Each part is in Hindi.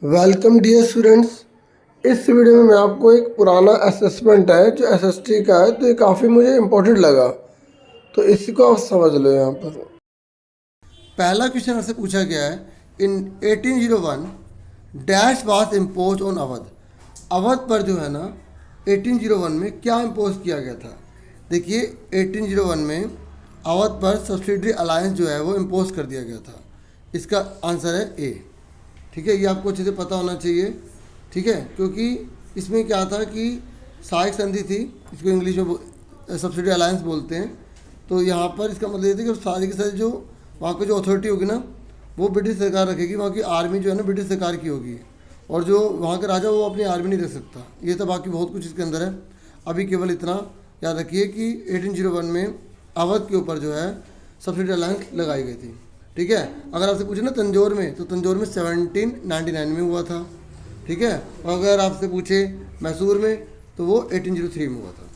Welcome dear students. इस वीडियो में मैं आपको एक पुराना असेसमेंट है जो एसएसटी का है, तो ये काफ़ी मुझे इम्पोर्टेंट लगा, तो इसी को आप समझ लो। यहाँ पर पहला क्वेश्चन आपसे पूछा गया है, इन 1801 dash was impose on Awadh. Awadh पर जो है ना 1801 में क्या इम्पोज किया गया था। देखिए 1801 में अवध पर सब्सिडरी अलायंस जो है वो इम्पोज कर दिया गया था। इसका आंसर है ए। ठीक है, ये आपको अच्छे से पता होना चाहिए। ठीक है, क्योंकि इसमें क्या था कि सहायक संधि थी, इसको इंग्लिश में सब्सिडी अलायंस बोलते हैं। तो यहाँ पर इसका मतलब ये था कि सारी की सारी जो वहाँ की जो अथॉरिटी होगी ना वो ब्रिटिश सरकार रखेगी, वहाँ की आर्मी जो है ना ब्रिटिश सरकार की होगी, और जो वहाँ का राजा वो अपनी आर्मी नहीं रख सकता। ये तो बाकी बहुत कुछ इसके अंदर है। अभी केवल इतना याद रखिए कि 1801 में अवध के ऊपर जो है सब्सिडी अलायंस लगाई गई थी। ठीक है, अगर आपसे पूछे ना तंजौर में, तो तंजौर में 1799 में हुआ था। ठीक है, और अगर आपसे पूछे मैसूर में तो वो 1803 में हुआ था।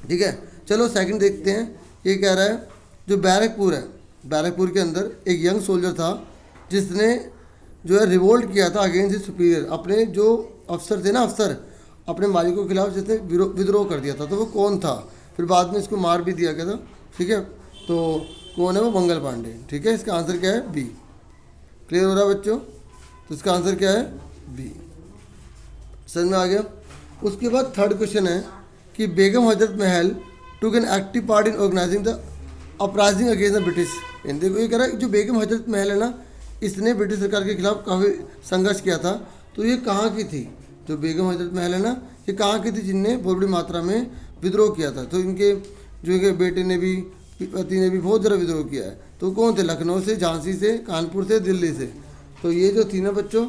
ठीक है, चलो सेकंड देखते हैं। ये कह रहा है जो बैरकपुर है, बैरकपुर के अंदर एक यंग सोल्जर था जिसने जो है रिवोल्ट किया था अगेंस्ट हिज सुपीरियर। अपने जो अफसर थे ना, अफसर अपने मालिकों के खिलाफ जिसने विद्रोह कर दिया था, तो वो कौन था। फिर बाद में इसको मार भी दिया गया था। ठीक है, तो कौन है वो, मंगल पांडे। ठीक है, इसका आंसर क्या है, बी। क्लियर हो रहा है बच्चों। तो इसका आंसर क्या है, बी। समझ में आ गया। उसके बाद थर्ड क्वेश्चन है कि बेगम Hazrat Mahal took an active part in organising the uprising against the British. देखो ये कह रहा है जो बेगम हजरत महल है ना, इसने ब्रिटिश सरकार के खिलाफ काफ़ी संघर्ष किया था। तो ये कहाँ की थी, जो बेगम हजरत महल है ना, ये कहाँ की थी जिनने बहुत बड़ी मात्रा में विद्रोह किया था। तो इनके जो इनके बेटे ने भी, पति ने भी बहुत ज़्यादा विद्रोह किया है। तो कौन थे, लखनऊ से, झांसी से, कानपुर से, दिल्ली से। तो ये जो थी ना बच्चों,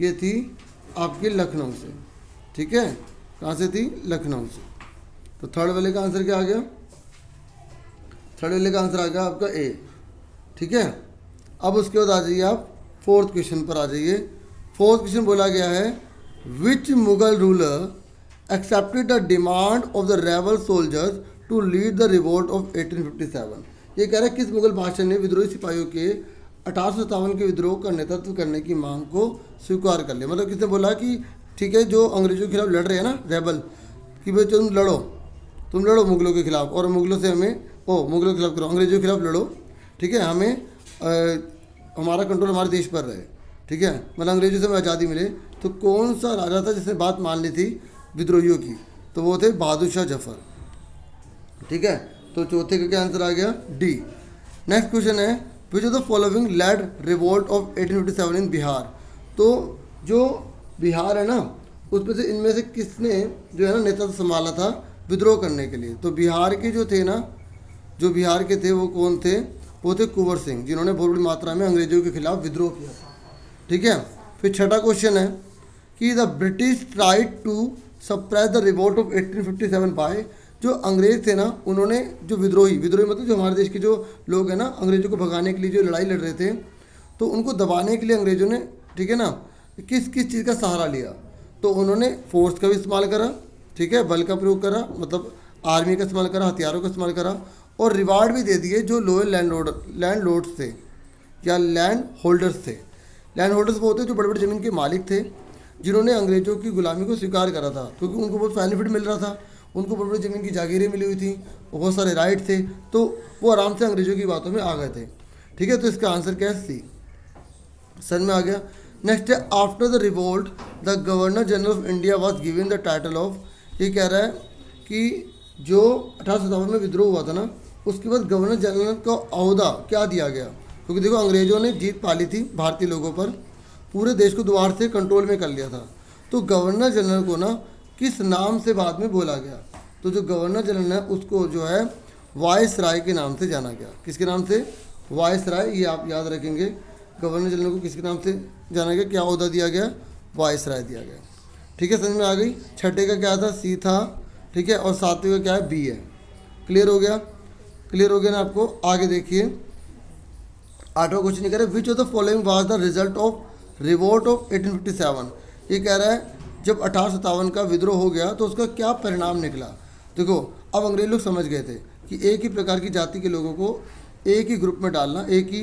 ये थी आपके लखनऊ से। ठीक है, कहाँ से थी, लखनऊ से। तो थर्ड वाले का आंसर क्या आ गया, थर्ड वाले का आंसर आ गया आपका ए। ठीक है, अब उसके बाद आ जाइए आप फोर्थ क्वेश्चन पर आ जाइए। फोर्थ क्वेश्चन बोला गया है, which Mughal ruler accepted the demand of the rebel soldiers to lead the revolt of 1857। ये कह रहा है किस मुगल बादशाह ने विद्रोही सिपाहियों के 1857 के विद्रोह का नेतृत्व करने की मांग को स्वीकार कर लिया। मतलब किसने बोला कि ठीक है, जो अंग्रेजों के खिलाफ लड़ रहे हैं ना रेबल, कि भाई तुम लड़ो मुगलों के खिलाफ, और मुगलों से हमें मुगलों के खिलाफ करो, अंग्रेजों के खिलाफ लड़ो। ठीक है, हमें हमारा कंट्रोल हमारे देश पर रहे। ठीक है, मतलब अंग्रेजों से हमें आज़ादी मिले। तो कौन सा राजा था जिसने बात मान ली थी विद्रोहियों की, तो वो थे बहादुर शाह जफर। ठीक है, तो चौथे का क्या आंसर आ गया, डी। नेक्स्ट क्वेश्चन है, which of the following led revolt of 1857 in Bihar. तो जो बिहार है ना, उसमें से इनमें से किसने जो है ना नेतृत्व संभाला था विद्रोह करने के लिए। तो बिहार के जो थे ना, जो बिहार के थे वो कौन थे, वो थे कुंवर सिंह, जिन्होंने बहुत बड़ी मात्रा में अंग्रेजों के खिलाफ विद्रोह किया था। ठीक है, फिर छठा क्वेश्चन है कि the British tried to suppress the revolt of 1857 by. जो अंग्रेज थे ना, उन्होंने जो विद्रोही मतलब जो हमारे देश के जो लोग हैं ना, अंग्रेजों को भगाने के लिए जो लड़ाई लड़ रहे थे, तो उनको दबाने के लिए अंग्रेजों ने, ठीक है ना, किस किस चीज़ का सहारा लिया। तो उन्होंने फोर्स का भी इस्तेमाल करा। ठीक है, बल का प्रयोग करा, मतलब आर्मी का इस्तेमाल करा, हथियारों का इस्तेमाल करा, और रिवार्ड भी दे दिए जो लोअर लैंड लॉर्ड्स थे या लैंड होल्डर्स थे। लैंड होल्डर्स वो होते जो बड़े बड़े ज़मीन के मालिक थे, जिन्होंने अंग्रेजों की गुलामी को स्वीकार करा था, क्योंकि उनको बहुत बेनिफिट मिल रहा था, उनको बड़ी बड़ी ज़मीन की जागीरें मिली हुई थी, बहुत सारे राइट थे, तो वो आराम से अंग्रेजों की बातों में आ गए थे। ठीक है, तो इसका आंसर क्या है, सी। समझ में आ गया। नेक्स्ट है, after the revolt the governor general of India was given the title of. ये कह रहा है कि जो 1857 में विद्रोह हुआ था ना, उसके बाद गवर्नर जनरल का ओहदा क्या दिया गया। क्योंकि देखो अंग्रेजों ने जीत पा ली थी भारतीय लोगों पर, पूरे देश को दोबारा से कंट्रोल में कर लिया था। तो गवर्नर जनरल को ना किस नाम से बाद में बोला गया। तो जो गवर्नर जनरल है उसको जो है वायस राय के नाम से जाना गया। किसके नाम से, वायस राय। ये आप याद रखेंगे, गवर्नर जनरल को किसके नाम से जाना गया, क्या ओहदा दिया गया, वायस राय दिया गया। ठीक है, समझ में आ गई। छठे का क्या था, सी था। ठीक है, और सातवें का क्या है, बी है। क्लियर हो गया, क्लियर हो गया ना आपको। आगे देखिए, आठवां क्वेश्चन कह रहा है, which of the following was the result of revolt of 1857। ये कह रहा है जब 1857 का विद्रोह हो गया तो उसका क्या परिणाम निकला। देखो अब अंग्रेज लोग समझ गए थे कि एक ही प्रकार की जाति के लोगों को एक ही ग्रुप में डालना, एक ही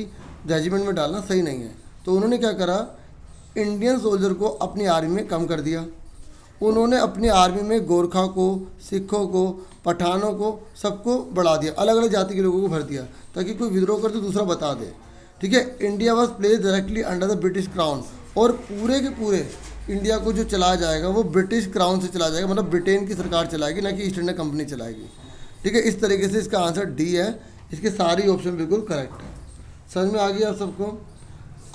रेजिमेंट में डालना सही नहीं है। तो उन्होंने क्या करा, इंडियन सोल्जर को अपनी आर्मी में कम कर दिया। उन्होंने अपनी आर्मी में गोरखा को, सिखों को, पठानों को, सबको बढ़ा दिया, अलग अलग जाति के लोगों को भर दिया ताकि कोई विद्रोह कर तो दूसरा बता दे। ठीक है, India was place directly under the British crown, और पूरे के पूरे इंडिया को जो चलाया जाएगा वो ब्रिटिश क्राउन से चलाया जाएगा, मतलब ब्रिटेन की सरकार चलाएगी, ना कि ईस्ट इंडिया कंपनी चलाएगी। ठीक है, इस तरीके से इसका आंसर डी है। इसके सारी ऑप्शन बिल्कुल करेक्ट है। समझ में आ गया आप सबको।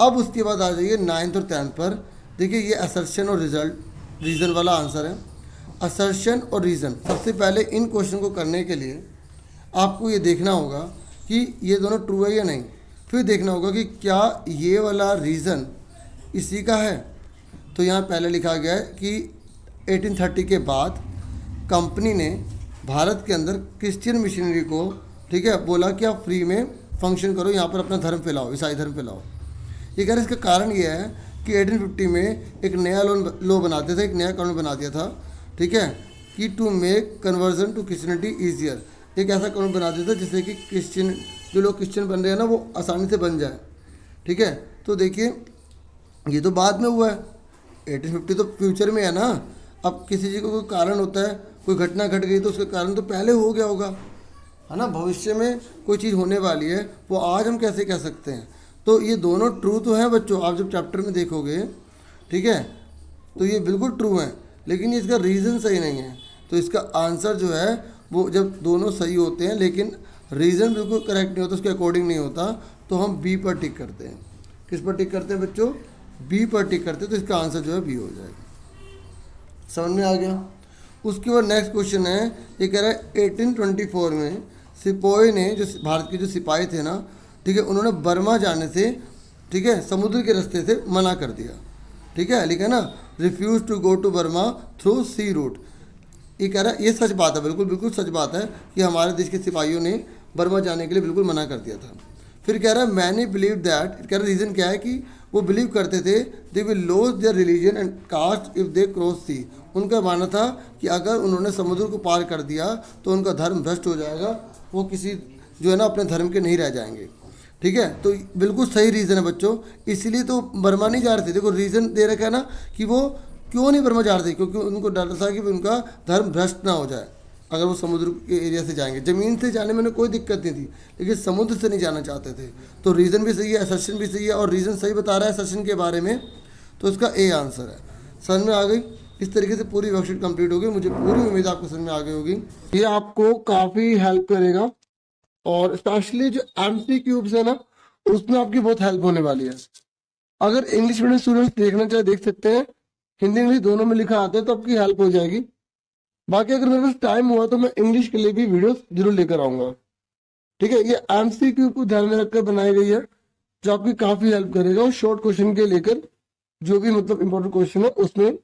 अब उसके बाद आ जाइए 9th और 10th पर। देखिए ये असर्शन और रीज़न वाला आंसर है। असर्शन और रीज़न, सबसे पहले इन क्वेश्चन को करने के लिए आपको ये देखना होगा कि ये दोनों ट्रू है या नहीं। फिर देखना होगा कि क्या ये वाला रीज़न इसी का है। तो यहाँ पहले लिखा गया है कि 1830 के बाद कंपनी ने भारत के अंदर क्रिश्चियन मिशनरी को, ठीक है, बोला कि आप फ्री में फंक्शन करो, यहाँ पर अपना धर्म फैलाओ, ईसाई धर्म फैलाओ। ये कह रहे इसका कारण ये है कि 1850 में एक नया लॉ बनाते थे, एक नया कानून बना दिया था, ठीक है, कि to make conversion to Christianity easier. एक ऐसा कानून बना दिया था जिससे कि क्रिश्चियन, जो लोग क्रिश्चियन बन रहे हैं ना, वो आसानी से बन जाए। ठीक है, तो देखिए ये तो बाद में हुआ है, 1850 तो फ्यूचर में है ना। अब किसी चीज़ को कोई कारण होता है, कोई घटना घट गई तो उसका कारण तो पहले हो गया होगा, है ना। भविष्य में कोई चीज़ होने वाली है, वो आज हम कैसे कह सकते हैं। तो ये दोनों ट्रू तो हैं बच्चों, आप जब चैप्टर में देखोगे, ठीक है, तो ये बिल्कुल ट्रू हैं, लेकिन ये इसका रीज़न सही नहीं है। तो इसका आंसर जो है वो जब दोनों सही होते हैं लेकिन रीज़न बिल्कुल करेक्ट नहीं होता, उसके अकॉर्डिंग नहीं होता, तो हम बी पर टिक करते हैं। किस पर टिक करते हैं बच्चों? बी पर टिक करते हैं। तो इसका आंसर जो है बी हो जाएगा। समझ में आ गया। उसके बाद नेक्स्ट क्वेश्चन है, ये कह रहा है 1824 में सिपाही ने, जो भारत के जो सिपाही थे ना, ठीक है, उन्होंने बर्मा जाने से, ठीक है, समुद्र के रास्ते से मना कर दिया। ठीक है, लिखा है ना, refuse to go to Burma through sea route. ये कह रहा है ये सच बात है, बिल्कुल बिल्कुल सच बात है कि हमारे देश के सिपाहियों ने बर्मा जाने के लिए बिल्कुल मना कर दिया था। फिर कह रहा है मैनी बिलीव दैट, कह रहा है रीज़न क्या है कि वो बिलीव करते थे they will lose their religion and caste if they cross sea. उनका मानना था कि अगर उन्होंने समुद्र को पार कर दिया तो उनका धर्म भ्रष्ट हो जाएगा, वो किसी जो है ना अपने धर्म के नहीं रह जाएंगे। ठीक है, तो बिल्कुल सही रीज़न है बच्चों, इसलिए तो बर्मा नहीं जा रहे थे। देखो रीज़न दे रखा है ना कि वो क्यों नहीं बर्मा जा रहे थे, क्योंकि उनको डर था कि उनका धर्म भ्रष्ट ना हो जाए अगर वो समुद्र के एरिया से जाएंगे। ज़मीन से जाने में उन्हें कोई दिक्कत नहीं थी, लेकिन समुद्र से नहीं जाना चाहते थे। तो रीज़न भी सही है, असर्शन भी सही है, और रीज़न सही बता रहा है असर्शन के बारे में, तो इसका ए आंसर है। समझ में आ गई। इस तरीके से पूरी वर्कशीट कंप्लीट होगी। मुझे पूरी उम्मीद आपको समझ में आ गई होगी। ये आपको काफ़ी हेल्प करेगा, और स्पेशली जो MCQs है ना, उसमें आपकी बहुत हेल्प होने वाली है। अगर इंग्लिश मीडियम स्टूडेंट्स देखना चाहे देख सकते हैं, हिंदी इंग्लिश दोनों में लिखा आता है, तो आपकी हेल्प हो जाएगी। बाकी अगर मेरे पास टाइम हुआ तो मैं इंग्लिश के लिए भी वीडियोस जरूर लेकर आऊँगा। ठीक है, ये MCQ को ध्यान में रखकर बनाई गई है, जो आपकी काफ़ी हेल्प करेगा। और शॉर्ट क्वेश्चन के लेकर जो भी मतलब इंपॉर्टेंट क्वेश्चन है उसमें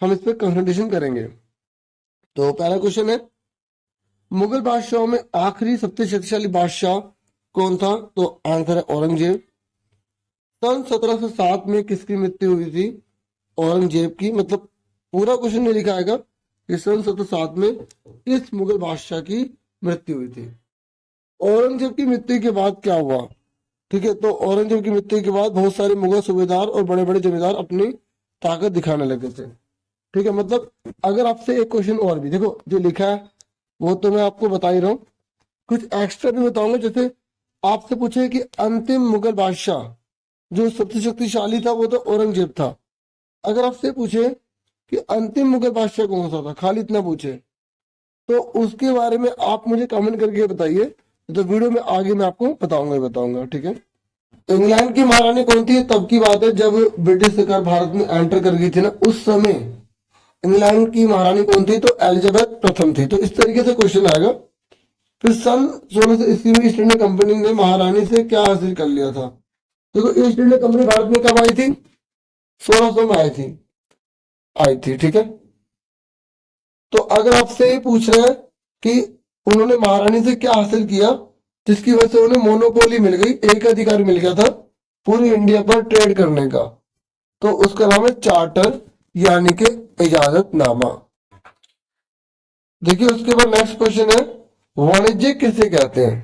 हम इस पर कंसंट्रेशन करेंगे। तो पहला क्वेश्चन है, मुगल बादशाहों में आखिरी सबसे शक्तिशाली बादशाह कौन था? तो आंसर है औरंगजेब। सन 1707 में किसकी मृत्यु हुई थी? औरंगजेब की। मतलब पूरा क्वेश्चन नहीं लिखा आएगा कि सन 1707 में किस मुगल बादशाह की मृत्यु हुई थी। औरंगजेब की मृत्यु के बाद क्या हुआ? ठीक है, तो औरंगजेब की मृत्यु के बाद बहुत सारे मुगल सूबेदार और बड़े बड़े जमींदार अपनी ताकत दिखाने लगे थे। ठीक है, मतलब अगर आपसे एक क्वेश्चन और भी, देखो जो लिखा है वो तो मैं आपको बता ही रहा हूँ, कुछ एक्स्ट्रा भी बताऊंगा। जैसे आपसे पूछे कि अंतिम मुगल बादशाह जो सबसे शक्तिशाली था वो तो औरंगजेब था। अगर आपसे पूछे कि अंतिम मुगल बादशाह कौन सा था, खाली इतना पूछे, तो उसके बारे में आप मुझे कमेंट करके बताइए, तो वीडियो में आगे मैं आपको बताऊंगा। ठीक है, इंग्लैंड की महारानी कौन थी? तब की बात है जब ब्रिटिश सरकार भारत में एंटर कर गई थी ना, उस समय इंग्लैंड की महारानी कौन थी? तो एलिजाबेथ प्रथम थी। तो इस तरीके से क्वेश्चन आएगा। फिर सन 1600 ईस्वी में ईस्ट इंडिया कंपनी ने महारानी से क्या हासिल कर लिया था? देखो ईस्ट इंडिया कंपनी भारत में कब आई थी? 1600 में आई थी। ठीक है, तो अगर आपसे ये पूछ रहे हैं कि उन्होंने महारानी से क्या हासिल किया जिसकी वजह से उन्हें मोनोपोली मिल गई, एक अधिकार मिल गया था पूरी इंडिया पर ट्रेड करने का, तो उसका नाम है चार्टर, यानी कि इजाजतनामा। देखिए उसके बाद नेक्स्ट क्वेश्चन है, वाणिज्य किसे कहते हैं?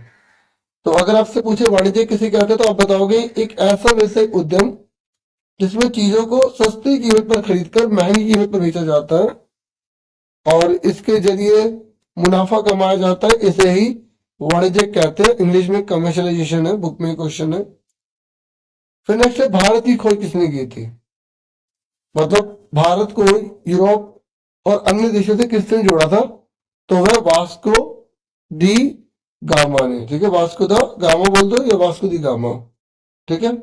तो अगर आपसे पूछे वाणिज्य किसे कहते हैं, तो आप बताओगे एक ऐसा व्यवसायिक उद्यम जिसमें चीजों को सस्ती कीमत पर खरीदकर महंगी कीमत पर बेचा जाता है और इसके जरिए मुनाफा कमाया जाता है। इसे ही वाणिज्य कहते हैं। इंग्लिश में कमर्शलाइजेशन है, बुक में क्वेश्चन है। फिर नेक्स्ट है, भारत की खोज किसने की थी? मतलब भारत को यूरोप और अन्य देशों से किसने जोड़ा था? तो वह वास्को डी गामा ने। ठीक है, वास्को द गामा बोल दो या वास्को दी गामा। ठीक है,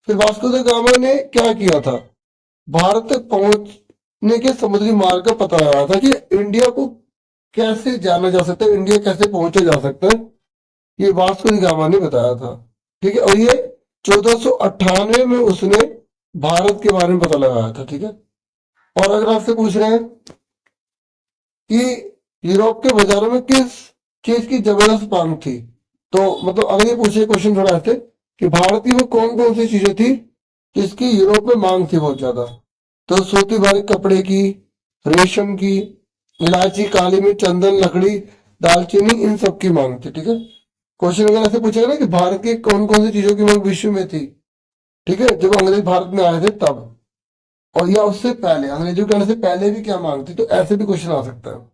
फिर वास्को द गामा ने क्या किया था? भारत तक पहुंचने के समुद्री मार्ग का पता लगाया था कि इंडिया को कैसे जाना जा सकता है, इंडिया कैसे पहुंचा जा सकता है, ये वास्को दी गामा ने बताया था। ठीक है, और ये 1498 में उसने भारत के बारे में पता लगाया था। ठीक है, और अगर आपसे पूछ रहे हैं कि यूरोप के बाजारों में किस चीज की जबरदस्त मांग थी, तो मतलब अगर ये पूछे क्वेश्चन थोड़ा ऐसे कि भारत की वो कौन कौन सी चीजें थी जिसकी यूरोप में मांग थी बहुत ज्यादा, तो सूती बारीक कपड़े की, रेशम की, इलायची, काली मिर्च, चंदन, लकड़ी, दालचीनी, इन सब की मांग थी। ठीक है, क्वेश्चन अगर ऐसे पूछेगा ना कि भारत की कौन कौन सी चीजों की मांग विश्व में थी, ठीक है, जब अंग्रेज भारत में आए थे तब, और या उससे पहले, अंग्रेजों के आने से पहले भी क्या मांग थी, तो ऐसे भी क्वेश्चन आ सकता है।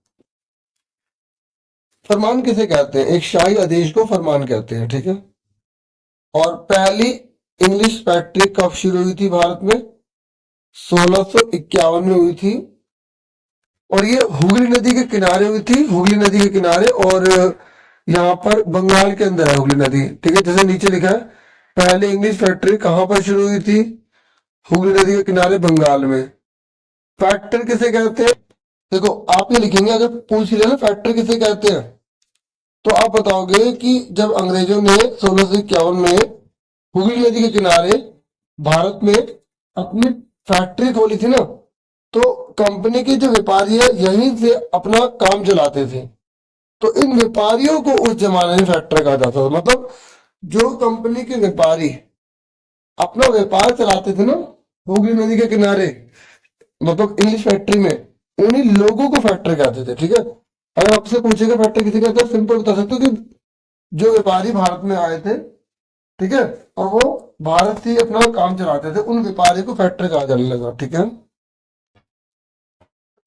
फरमान किसे कहते हैं? एक शाही आदेश को फरमान कहते हैं। ठीक है, और पहली इंग्लिश फैक्ट्री कब शुरू हुई थी भारत में? 1651 में हुई थी, और ये हुगली नदी के किनारे हुई थी, हुगली नदी के किनारे, और यहाँ पर बंगाल के अंदर है हुगली नदी। ठीक है, जैसे नीचे लिखा है, पहले इंग्लिश फैक्ट्री कहाँ पर शुरू हुई थी? हुगली नदी के किनारे बंगाल में। फैक्टर किसे कहते हैं? देखो आप ये लिखेंगे, अगर पूछ लिया ना फैक्टर किसे कहते हैं, तो आप बताओगे कि जब अंग्रेजों ने 1651 में हुगली नदी के किनारे भारत में अपनी फैक्ट्री खोली थी ना, तो कंपनी के जो व्यापारी है यहीं से अपना काम चलाते थे। तो इन व्यापारियों को उस जमाने में फैक्टर कहा जाता था। मतलब जो कंपनी के व्यापारी अपना व्यापार चलाते थे ना हुगली नदी के किनारे, मतलब इंग्लिश फैक्ट्री में, उन्हीं लोगों को फैक्टर कहते थे। ठीक है, अगर आपसे पूछेगा फैक्टर किसे कहते हैं, सिंपल बता सकते हो कि जो व्यापारी भारत में आए थे, ठीक है, और वो भारत से ही अपना काम चलाते थे, उन व्यापारी को फैक्टर कहा जाने लगा। ठीक है,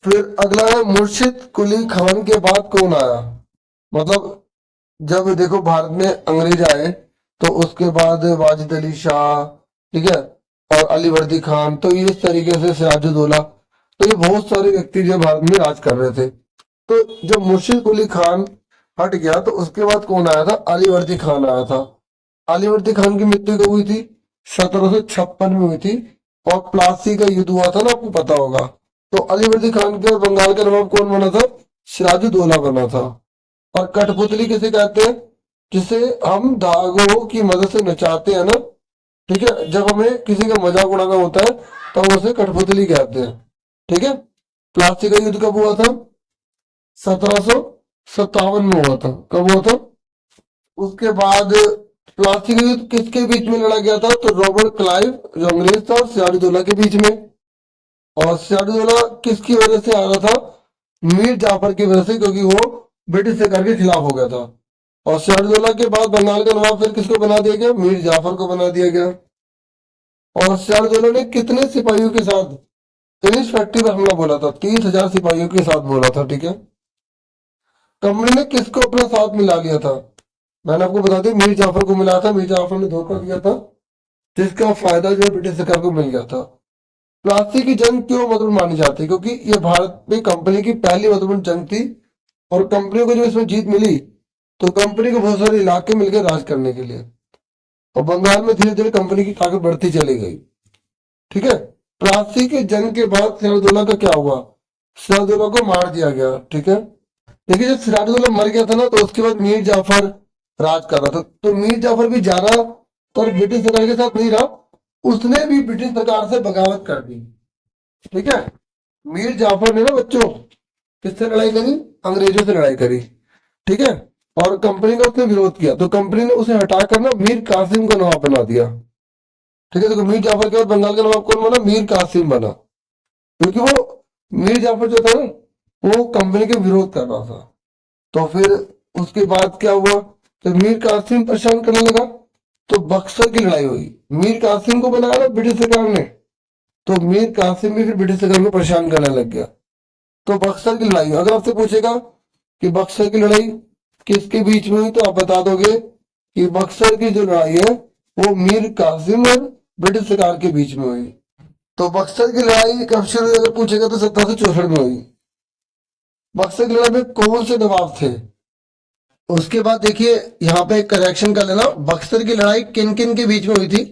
फिर अगला है, मुर्शिद कुली खान के बाद कौन आया? मतलब जब देखो भारत में अंग्रेज आए तो उसके बाद वाजिद अली शाह, ठीक है, और अली वर्दी खान, तो ये इस तरीके से सिराजुद्दौला, तो ये बहुत सारे व्यक्ति जो भारत में राज कर रहे थे। तो जब मुर्शिद कुली खान हट गया तो उसके बाद कौन आया था? अली वर्दी खान आया था। अली वर्दी खान की मृत्यु कब हुई थी? 1756 में हुई थी, और प्लासी का युद्ध हुआ था ना, आपको पता होगा। तो अली वर्दी खान के और बंगाल का नवाब कौन बना था? सिराजुद्दौला बना था। और कठपुतली किसे कहते हैं? जिसे हम धागों की मदद से नचाते हैं ना, ठीक है, जब हमें किसी का मजाक उड़ाना होता है तो हम उसे कठपुतली कहते हैं। ठीक है, प्लासी का युद्ध कब हुआ था? 1757 में हुआ था। कब हुआ था? उसके बाद प्लासी का युद्ध किसके बीच में लड़ा गया था? तो रॉबर्ट क्लाइव जो अंग्रेज था और सिराजुद्दौला के बीच में। और सिराजुद्दौला किसकी वजह से आ रहा था? मीर जाफर की वजह से, क्योंकि वो ब्रिटिश सरकार के खिलाफ हो गया था। और सिराजुद्दौला के बाद बंगाल का नवाब फिर किसको बना दिया गया? मीर जाफर को बना दिया गया। और सिराजुद्दौला ने कितने सिपाहियों के साथ इंग्लिश फैक्ट्री पर हमला बोला था? 30,000 सिपाहियों के साथ बोला था। ठीक है, कंपनी ने किसको अपना साथ मिला लिया था? मैंने आपको बता दिया, मीर जाफर को मिला था। मीर जाफर ने धोखा दिया था, जिसका फायदा जो है ब्रिटिश सरकार को मिल गया था। प्लासी की जंग क्यों महत्वपूर्ण मानी जाती है? क्योंकि ये भारत में कंपनी की पहली महत्वपूर्ण जंग थी, और कंपनी को जब इसमें जीत मिली तो कंपनी को बहुत सारे इलाके मिल गए राज करने के लिए, और बंगाल में धीरे धीरे कंपनी की ताकत बढ़ती चली गई। ठीक है, प्लासी की जंग के बाद सिराजुद्दौला का क्या हुआ? सिराजुद्दौला को मार दिया गया। ठीक है, देखिए जब सिराजुद्दौला मर गया था ना, तो उसके बाद मीर जाफर राज कर रहा था। तो मीर जाफर भी ज्यादा तो ब्रिटिश सरकार के साथ नहीं रहा, उसने भी ब्रिटिश सरकार से बगावत कर दी। ठीक है, मीर जाफर ने ना बच्चों किससे लड़ाई करी? अंग्रेजों से लड़ाई करी। ठीक है, और कंपनी का उसने विरोध किया, तो कंपनी ने उसे हटाकर ना मीर कासिम को नवाब बना दिया। ठीक है, देखो मीर जाफर के बाद बंगाल का नवाब कौन बना? मीर कासिम बना, क्योंकि वो मीर जाफर जो था ना, वो कंपनी के विरोध कर रहा था। तो फिर उसके बाद क्या हुआ? तो मीर कासिम परेशान करने लगा, तो बक्सर की लड़ाई हुई। मीर कासिम को बनाया ना ब्रिटिश सरकार ने, तो मीर कासिम भी फिर ब्रिटिश सरकार को परेशान करने लग गया। तो बक्सर की लड़ाई, अगर आपसे पूछेगा कि बक्सर की लड़ाई किसके बीच में हुई, तो आप बता दोगे कि बक्सर की जो लड़ाई है वो मीर कासिम और ब्रिटिश सरकार के बीच में हुई। तो बक्सर की लड़ाई कब शुरू हुई अगर पूछेगा तो 1764 में हुई। बक्सर की लड़ाई में कौन से नवाब थे? उसके बाद देखिए यहाँ पे एक करेक्शन कर लेना, बक्सर की लड़ाई किन किन के बीच में हुई थी?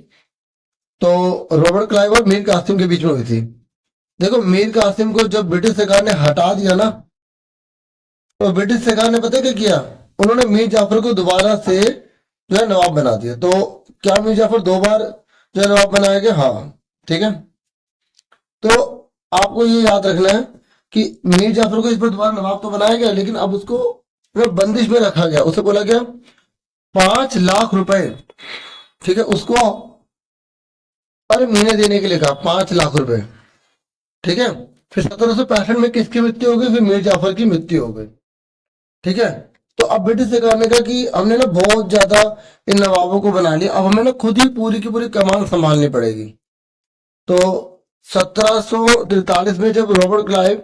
तो रॉबर्ट क्लाइव और मीर कासिम के बीच में हुई थी। देखो मीर कासिम को जब ब्रिटिश सरकार ने हटा दिया ना, तो ब्रिटिश सरकार ने पता क्या किया, उन्होंने मीर जाफर को दोबारा से जो है नवाब बना दिया। तो क्या मीर जाफर दो बार जो है नवाब बनाया गया? हाँ, ठीक है। तो आपको ये याद रखना है कि मीर जाफर को इस पर दोबारा नवाब तो बनाया गया, लेकिन अब उसको बंदिश में रखा गया। उसे बोला गया 5 लाख रुपए, ठीक है, उसको पर महीने देने के लिए कहा, 5 लाख रुपए, ठीक है। फिर 1765 में किसकी मृत्यु हो गई? फिर मीर जाफर की मृत्यु हो गई, ठीक है। तो अब ब्रिटिश सरकार ने कहा कि हमने ना बहुत ज्यादा इन नवाबों को बना लिया, अब हमें ना खुद ही पूरी की पूरी कमान संभालनी पड़ेगी। तो 1743 में जब रॉबर्ट क्लाइव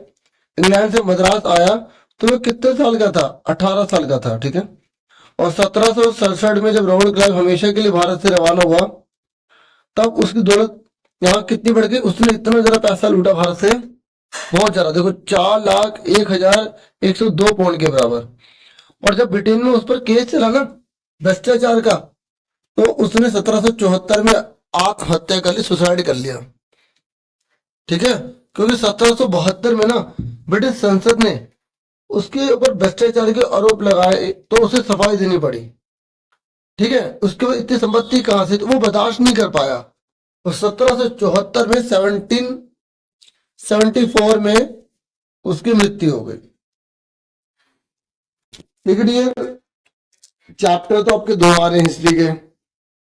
इंग्लैंड से मद्रास आया तो वो कितने साल का था? 18 साल का था, ठीक है। और 1767 में जब रॉबर्ट क्लाइव हमेशा के लिए भारत से रवाना हुआ, तब उसकी दौलत यहाँ कितनी बढ़ गई? उसने इतना ज्यादा पैसा लूटा भारत से, बहुत ज्यादा। देखो 4,01,102 पाउंड के बराबर। और जब ब्रिटेन में उस पर केस चला ना भ्रष्टाचार का, तो उसने 1774 में आत्महत्या कर ली, सुसाइड कर लिया, ठीक है। क्योंकि 1772 में ना ब्रिटिश संसद ने उसके ऊपर भ्रष्टाचार के आरोप लगाए, तो उसे सफाई देनी पड़ी, ठीक है। उसके बाद इतनी संपत्ति कहां से, तो वो बर्दाश्त नहीं कर पाया। और 1774 में 1774 में उसकी मृत्यु हो गई, ठीक है डियर। चैप्टर तो आपके 2 आ रहे हैं हिस्ट्री के,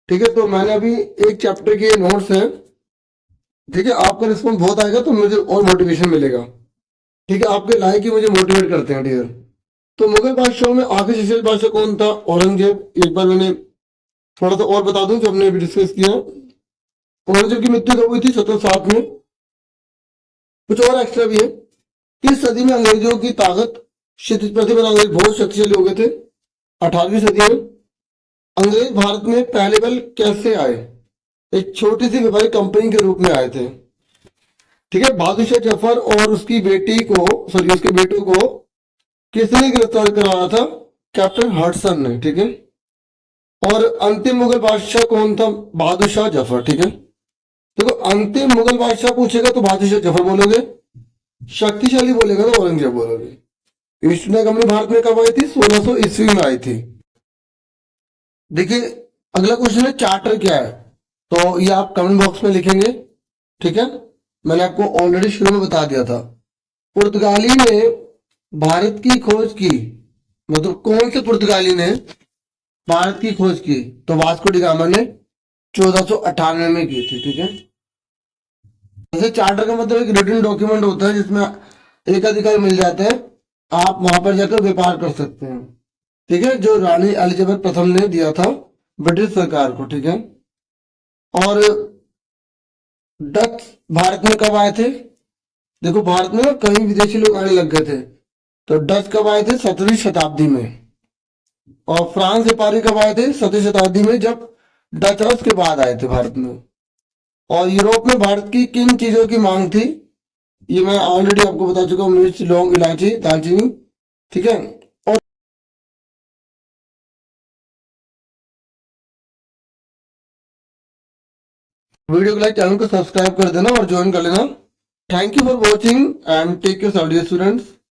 ठीक है। तो मैंने अभी एक चैप्टर के नोट्स हैं, ठीक है। आपका रिस्पॉन्स बहुत आएगा तो मुझे और मोटिवेशन मिलेगा, ठीक है। आपके लाइक ही मुझे मोटिवेट करते हैं डियर। तो मुगल बादशाहों में आखिरी शक्तिशाली बादशाह कौन था? औरंगजेब। एक बार मैंने थोड़ा सा और बता दूं जो हमने अभी डिस्कस किया। औरंगजेब की मृत्यु कब हुई थी? 1707 में। कुछ और एक्स्ट्रा भी है। किस सदी में अंग्रेजों की ताकत क्षितिज प्रतिबल अंग्रेज बहुत शक्तिशाली हो गए थे? 18वीं सदी में। अंग्रेज भारत में पहले पल कैसे आए? एक छोटी सी व्यापारिक कंपनी के रूप में आए थे, ठीक है। बहादुर शाह जफर और उसकी बेटी को, सॉरी उसके बेटों को किसने गिरफ्तार करवाया था? कैप्टन हडसन ने, ठीक है। और अंतिम मुगल बादशाह कौन था? बहादुर शाह जफर, ठीक है। देखो अंतिम मुगल बादशाह पूछेगा तो बहादुर शाह जफर बोलोगे, शक्तिशाली बोलेगा तो औरंगजेब बोलोगे। ईस्ट इंडिया कंपनी भारत में कब आई थी? 1600 ईस्वी में आई थी। देखिए अगला क्वेश्चन है चार्टर क्या है, तो ये आप कमेंट बॉक्स में लिखेंगे, ठीक है। मैंने आपको ऑलरेडी शुरू में बता दिया था। पुर्तगाली ने भारत की खोज की, मतलब कौन से पुर्तगाली ने भारत की खोज की? तो वास्को डी गामा ने 1498 में की थी, ठीक है। जैसे चार्टर का मतलब एक रिटन डॉक्यूमेंट होता है जिसमें एक अधिकार मिल जाते हैं, आप वहां पर जाकर व्यापार कर सकते हैं, ठीक है। जो रानी एलिजाबेथ प्रथम ने दिया था ब्रिटिश सरकार को, ठीक है। और डच भारत में कब आए थे? देखो भारत में ना कई विदेशी लोग आने लग गए थे, तो डच कब आए थे? 17वीं शताब्दी में। और फ्रांस व्यापारी कब आए थे? 17वीं शताब्दी में, जब डच के बाद आए थे भारत में। और यूरोप में भारत की किन चीजों की मांग थी? ये मैं ऑलरेडी आपको बता चुका हूँ, मिर्च, लौंग, इलायची, दालचीनी, ठीक है। और वीडियो को लाइक, चैनल को सब्सक्राइब कर देना और ज्वाइन कर लेना। Thank you for watching and take care students.